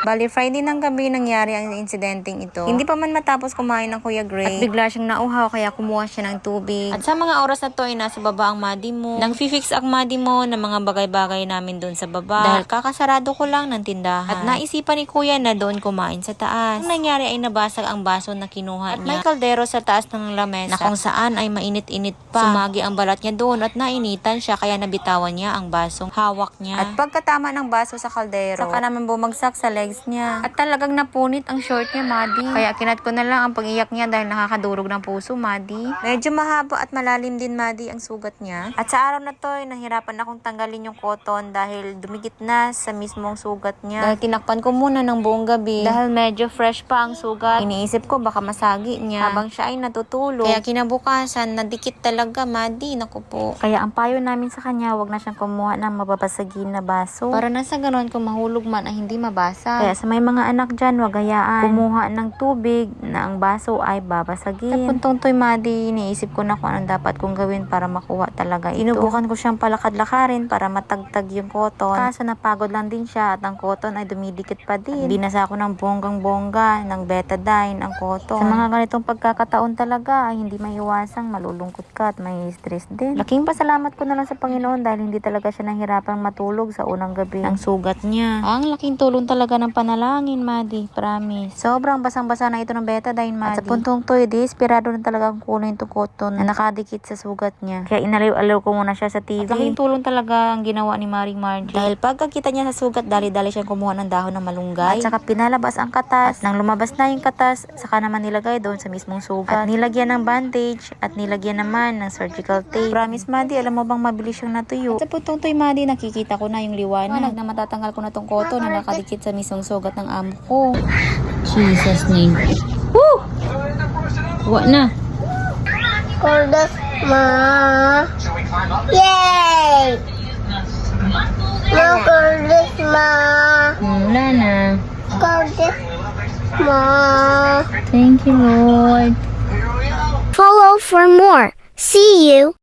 Bali, Friday ng gabi nangyari ang insidenteng ito. Hindi pa man matapos kumain ng Kuya Gray at bigla siyang nauhaw kaya kumuha siya ng tubig. At sa mga oras na to ay nasa baba ang madi mo. Nang fifix ang madi mo ng mga bagay-bagay namin doon sa baba. Dahil kakasarado ko lang ng tindahan. At naisipan ni Kuya na doon kumain sa taas. Ang nangyari ay nabasag ang baso na kinuha niya. At may kaldero sa taas ng lamesa na kung saan ay mainit-init pa. Sumagi ang balat niya doon at nainitan siya kaya nabitawan niya ang basong hawak niya. At pagkatama ng baso sa kaldero, saka naman bumagsak sa legs niya. At talagang napunit ang short niya, Madi. Kaya kinat ko na lang ang pag-iyak niya dahil nakakadurog ng puso, Madi. Medyo mahaba at malalim din, Madi, ang sugat niya. At sa araw na to, nahirapan akong tanggalin yung cotton dahil dumikit na sa mismong sugat niya. Dahil tinakpan ko muna ng buong gabi dahil medyo fresh pa ang sugat. Iniisip ko baka masagi niya habang siya ay natutulog. Kaya kinabukasan, nadikit talaga, Madi. Naku po. Kaya ang payo namin sa kanya, wag na siyang kumuha ng mababasagin na baso. Para na sa ganon, kung mahulog man ay hindi mabasa. Kaya sa may mga anak dyan, wag hayaan kumuha ng tubig na ang baso ay babasagin. Sa puntong to'y, Madi, iniisip ko na kung anong dapat kong gawin para makuha talaga ito. Inubukan ko siyang palakad-lakarin para matagtag yung cotton. Kaso napagod lang din siya at ang cotton ay dumidikit pa din. At binasa ko ng bonggang-bongga ng betadine ang cotton. Sa mga ganitong pagkakataon talaga ay hindi maiwasang malulungkot ka at may stress din. Laking pasalamat ko na lang sa Panginoon dahil hindi talaga siya nahirapang matulog sa unang gabi ng sugat niya. Ang laking tulong talaga ng panalangin, Madi, promise. Sobrang basang-basa na ito ng betadine, Madi. At sa puntong to, desperado na talaga ang kunin itong cotton na nakadikit sa sugat niya. Kaya inaliw-aliw ko muna siya sa TV. At laking tulong talaga ang ginawa ni Maring Margie. Dahil pagkakita niya sa sugat, dali-dali siyang kumuha ng dahon ng malunggay. At saka pinalabas ang katas. At nang lumabas na yung katas, saka naman nilagay doon sa mismong sugat. At nilagyan ng bandage at nilagyan naman ng surgical tape. Promise, Madi, alam mo bang mabilis siyang natuyo? At sa puntong to, Madi, nakikita ko na yung liwanag na matatanggal ko na tong cotton na nakadikit sa mismong sugat ng amo ko. Jesus name. Woo! Wa na. Gorgeous Ma. Yay! No gorgeous Ma. Wala na. Gorgeous Ma. Thank you, Lord. Follow for more. See you.